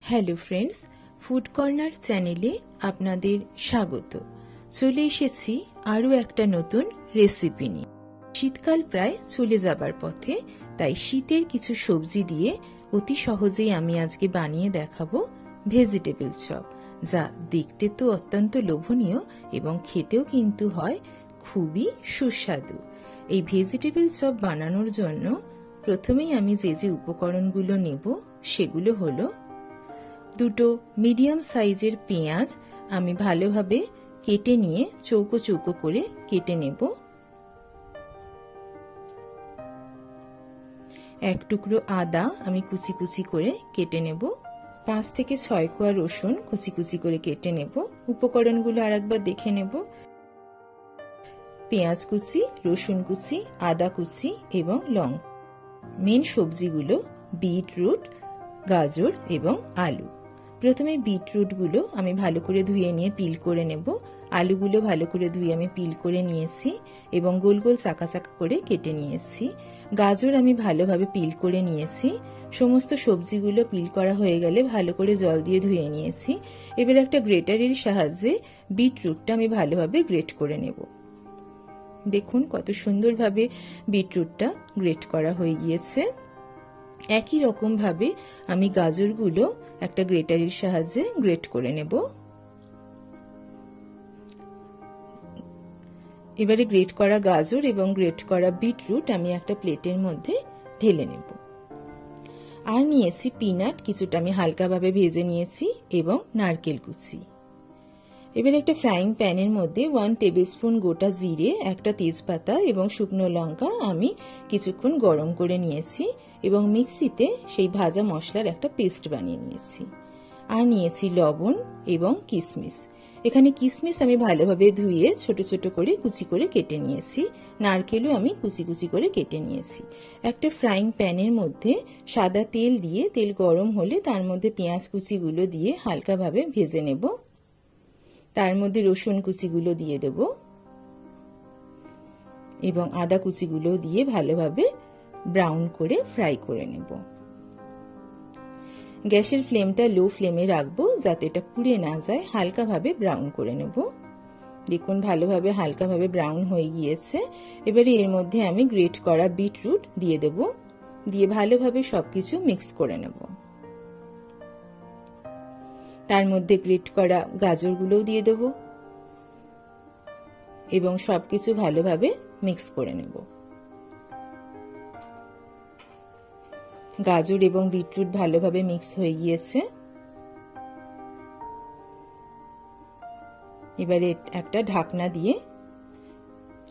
Hello friends, food corner চ্যানেলে আপনাদের স্বাগত। চলে এসেছি আরও একটা নতুন রেসিপি নিয়ে। শীতকাল প্রায় চলে যাবার পথে, তাই শীতের কিছু সবজি দিয়ে অতি সহজেই আমি আজকে বানিয়ে দেখাবো ভেজিটেবল চপ, যা দেখতে তো অত্যন্ত লোভনীয় এবং খেতেও কিন্তু হয় খুবই সুস্বাদু। এই ভেজিটেবল চপ বানানোর জন্য প্রথমেই আমি যে উপকরণগুলো নেব সেগুলো হলো দুটো মিডিয়াম সাইজের পেঁয়াজ আমি ভালোভাবে কেটে নিয়ে চৌকো চৌকো করে কেটে নেব, এক টুকরো আদা আমি কুচি কুচি করে কেটে নেব, 5 থেকে 6 কোয়া রসুন কুচি কুচি করে কেটে নেব। উপকরণগুলো আরেকবার দেখে নেব। পেঁয়াজ কুচি, রসুন কুচি, আদা কুচি এবং লঙ্কা। মেন সবজিগুলো বিটরুট, গাজর এবং আলু। প্রথমে বিটরুটগুলো আমি ভালো করে ধুয়ে নিয়ে পিল করে নেব। আলুগুলো ভালো করে ধুয়ে আমি পিল করে নিয়েছি এবং গোল গোল চাকা চাকা করে কেটে নিয়েছি। গাজর আমি ভালোভাবে পিল করে নিয়েছি। সমস্ত সবজিগুলো পিল করা হয়ে গেলে ভালো করে জল দিয়ে ধুয়ে নিয়েছি। এবার একটা গ্রেটারের সাহায্যে বিটরুটটা আমি ভালোভাবে গ্রেট করে নেব। দেখুন কত সুন্দরভাবে বিটরুটটা গ্রেট করা হয়ে গিয়েছে। একই রকম ভাবে আমি গাজরগুলো একটা গ্রেটারের সাহায্যে গ্রেট করে নেব। এবারে গ্রেট করা গাজর এবং গ্রেট করা বিটরুট আমি একটা প্লেটের মধ্যে ঢেলে নেব। আর নিয়েছি পিনাট, কিছুটা আমি হালকাভাবে ভেজে নিয়েছি, এবং নারকেল কুচি। এবার একটা ফ্রাইং প্যানের মধ্যে 1 টেবিলস্পুন গোটা জিরে, একটা তেজপাতা এবং শুকনো লঙ্কা আমি কিছুক্ষণ গরম করে নিয়েছি এবং মিক্সিতে সেই ভাজা মশলার একটা পেস্ট বানিয়ে নিয়েছি। আর নিয়েছি লবণ এবং কিশমিশ। এখানে কিশমিশ আমি ভালোভাবে ধুয়ে ছোট ছোট করে কুচি করে কেটে নিয়েছি। নারকেলও আমি কুচি কুচি করে কেটে নিয়েছি। একটা ফ্রাইং প্যানের মধ্যে সাদা তেল দিয়ে, তেল গরম হলে তার মধ্যে পেঁয়াজ কুচিগুলো দিয়ে হালকাভাবে ভেজে নেব। তার মধ্যে রসুন কুচিগুলো দিয়ে দেব এবং আদা কুচিগুলো দিয়ে ভালোভাবে ব্রাউন করে ফ্রাই করে নেব। গ্যাসের ফ্লেমটা লো ফ্লেমে রাখবো যাতে এটা পুড়ে না যায়। হালকাভাবে ব্রাউন করে নেব। দেখুন ভালোভাবে হালকাভাবে ব্রাউন হয়ে গিয়েছে। এবারে এর মধ্যে আমি গ্রেট করা বিটরুট দিয়ে দেব, দিয়ে ভালোভাবে সবকিছু মিক্স করে নেব। তার মধ্যে গ্রেট করা গাজরগুলোও দিয়ে দেব এবং সবকিছু ভালোভাবে মিক্স করে নেব। গাজর এবং বিটরুট ভালোভাবে মিক্স হয়ে গিয়েছে। এবারে একটা ঢাকনা দিয়ে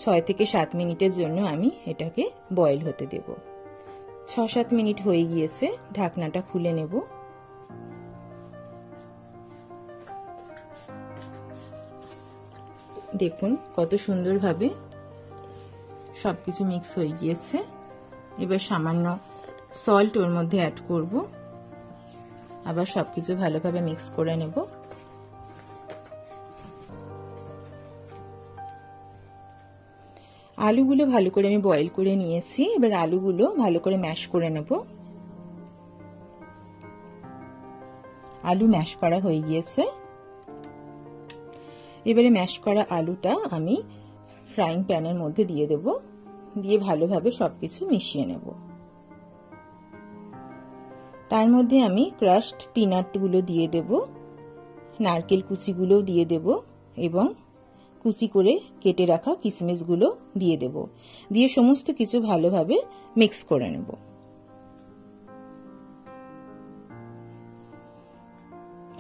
6 থেকে 7 মিনিটের জন্য আমি এটাকে বয়েল হতে দেব। 6-7 মিনিট হয়ে গিয়েছে, ঢাকনাটা খুলে নেব। দেখুন কত সুন্দরভাবে সবকিছু মিক্স হয়ে গিয়েছে। এবার সামান্য সল্ট ওর মধ্যে অ্যাড করব, আবার সবকিছু ভালোভাবে মিক্স করে নেব। আলুগুলো ভালো করে আমি বয়েল করে নিয়েছি। এবার আলুগুলো ভালো করে ম্যাশ করে নেব। আলু ম্যাশ করা হয়ে গিয়েছে। এবারে ম্যাশ করা আলুটা আমি ফ্রাইং প্যানের মধ্যে দিয়ে দেব, দিয়ে ভালোভাবে সবকিছু মিশিয়ে নেব। তার মধ্যে আমি ক্রাশড পিনাটগুলো দিয়ে দেব, নারকেল কুচিগুলো দিয়ে দেব এবং কুচি করে কেটে রাখা কিশমিশগুলো দিয়ে দেব, দিয়ে সমস্ত কিছু ভালোভাবে মিক্স করে নেব।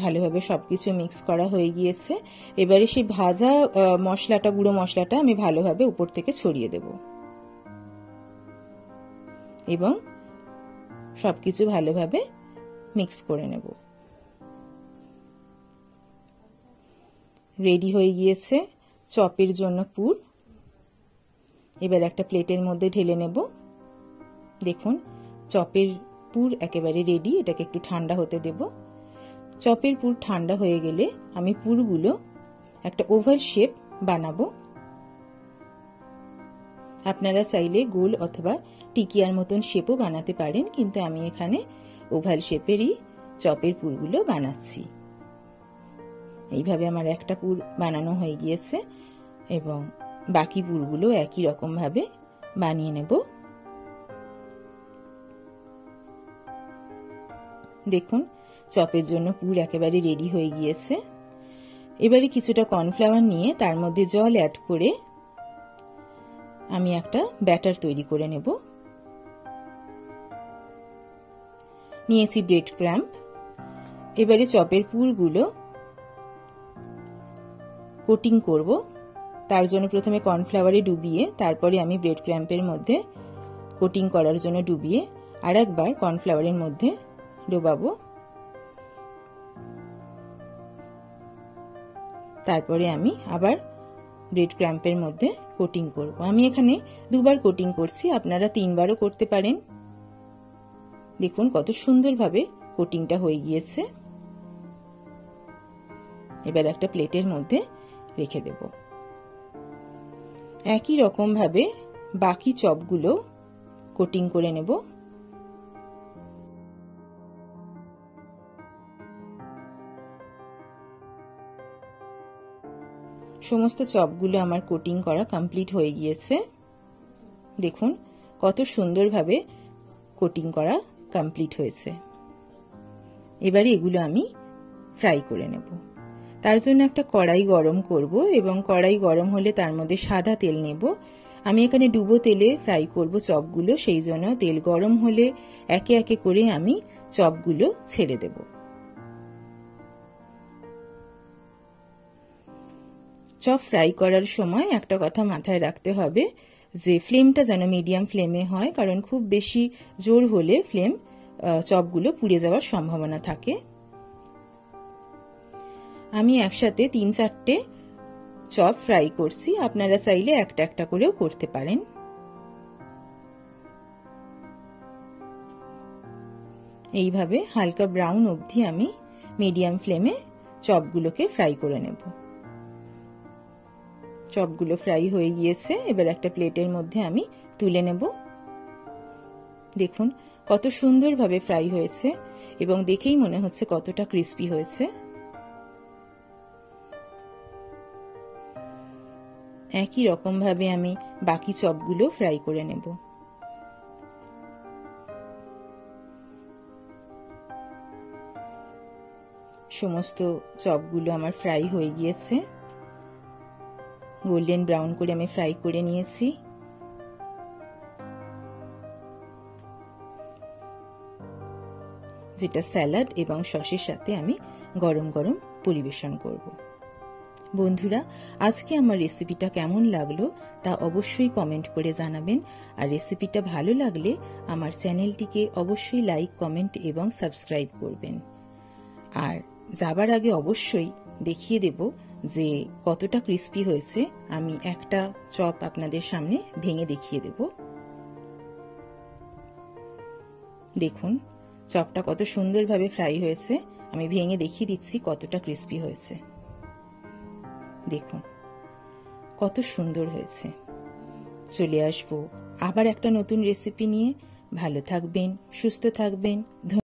ভালোভাবে সবকিছু মিক্স করা হয়ে গিয়েছে। এবারে সেই ভাজা মশলাটা, গুঁড়ো মশলাটা আমি ভালোভাবে উপর থেকে ছড়িয়ে দেব এবং সবকিছু ভালোভাবে মিক্স করে নেব। রেডি হয়ে গিয়েছে চপের জন্য পুর। এবার একটা প্লেটের মধ্যে ঢেলে নেব। দেখুন চপের পুর একেবারে রেডি। এটাকে একটু ঠান্ডা হতে দেব। চপের পুর ঠান্ডা হয়ে গেলে আমি পুরগুলো একটা ওভাল শেপ বানাবো। আপনারা চাইলে গোল অথবা টিকিয়ার মতন শেপও বানাতে পারেন, কিন্তু আমি এখানে ওভাল শেপেরই চপের পুরগুলো বানাচ্ছি। এইভাবে আমার একটা পুর বানানো হয়ে গিয়েছে এবং বাকি পুরগুলো একই রকম ভাবে বানিয়ে নেব। দেখুন চপের জন্য পুর একেবারে রেডি হয়ে গিয়েছে। এবারে কিছুটা কর্নফ্লাওয়ার নিয়ে তার মধ্যে জল অ্যাড করে আমি একটা ব্যাটার তৈরি করে নেব। নিয়েছি ব্রেড ক্রাম্প। এবারে চপের পুরগুলো কোটিং করব। তার জন্য প্রথমে কর্নফ্লাওয়ারে ডুবিয়ে তারপরে আমি ব্রেড ক্রাম্পের মধ্যে কোটিং করার জন্য ডুবিয়ে আর একবার কর্নফ্লাওয়ারের মধ্যে ডোবাবো। তারপরে আমি আবার ব্রেড ক্রাম্পের মধ্যে কোটিং করব। আমি এখানে দুবার কোটিং করছি, আপনারা 3বারও করতে পারেন। দেখুন কত সুন্দরভাবে কোটিংটা হয়ে গিয়েছে। এবার একটা প্লেটের মধ্যে রেখে দেব। একই রকম ভাবে বাকি চপগুলো কোটিং করে নেব। সমস্ত চপগুলো আমার কোটিং করা কমপ্লিট হয়ে গিয়েছে। দেখুন কত সুন্দরভাবে কোটিং করা কমপ্লিট হয়েছে। এবারে এগুলো আমি ফ্রাই করে নেব। তার জন্য একটা কড়াই গরম করব এবং কড়াই গরম হলে তার মধ্যে সাদা তেল নেব। আমি এখানে ডুবো তেলে ফ্রাই করব চপগুলো, সেই জন্য তেল গরম হলে একে একে করে আমি চপগুলো ছেড়ে দেব। চপ ফ্রাই করার সময় একটা কথা মাথায় রাখতে হবে যে ফ্লেমটা যেন মিডিয়াম ফ্লেমে হয়, কারণ খুব বেশি জোর হলে চপগুলো পুড়ে যাওয়ার সম্ভাবনা থাকে। আমি একসাথে 3-4টে চপ ফ্রাই করছি, আপনারা চাইলে একটা একটা করেও করতে পারেন। এইভাবে হালকা ব্রাউন অবধি আমি মিডিয়াম ফ্লেমে চপগুলোকে ফ্রাই করে নেব। চপগুলো ফ্রাই হয়ে গিয়েছে, এবার একটা প্লেটের মধ্যে আমি তুলে নেব। দেখুন কত সুন্দরভাবে ফ্রাই হয়েছে এবং দেখেই মনে হচ্ছে কতটা ক্রিস্পি হয়েছে। একই রকম ভাবে আমি বাকি চপগুলো ফ্রাই করে নেব। সমস্ত চপগুলো আমার ফ্রাই হয়ে গিয়েছে, গোল্ডেন ব্রাউন করে আমি ফ্রাই করে নিয়েছি। যেটা স্যালাড এবং সসের সাথে আমি গরম গরম পরিবেশন করব। বন্ধুরা, আজকে আমার রেসিপিটা কেমন লাগলো তা অবশ্যই কমেন্ট করে জানাবেন। আর রেসিপিটা ভালো লাগলে আমার চ্যানেলটিকে অবশ্যই লাইক, কমেন্ট এবং সাবস্ক্রাইব করবেন। আর যাবার আগে অবশ্যই দেখিয়ে দেব যে কতটা ক্রিস্পি হয়েছে। আমি একটা চপ আপনাদের সামনে ভেঙে দেখিয়ে দেব। দেখুন চপটা কত সুন্দরভাবে ফ্রাই হয়েছে। আমি ভেঙে দেখিয়ে দিচ্ছি কতটা ক্রিস্পি হয়েছে। দেখুন কত সুন্দর হয়েছে। চলে আসবো আবার একটা নতুন রেসিপি নিয়ে। ভালো থাকবেন, সুস্থ থাকবেন।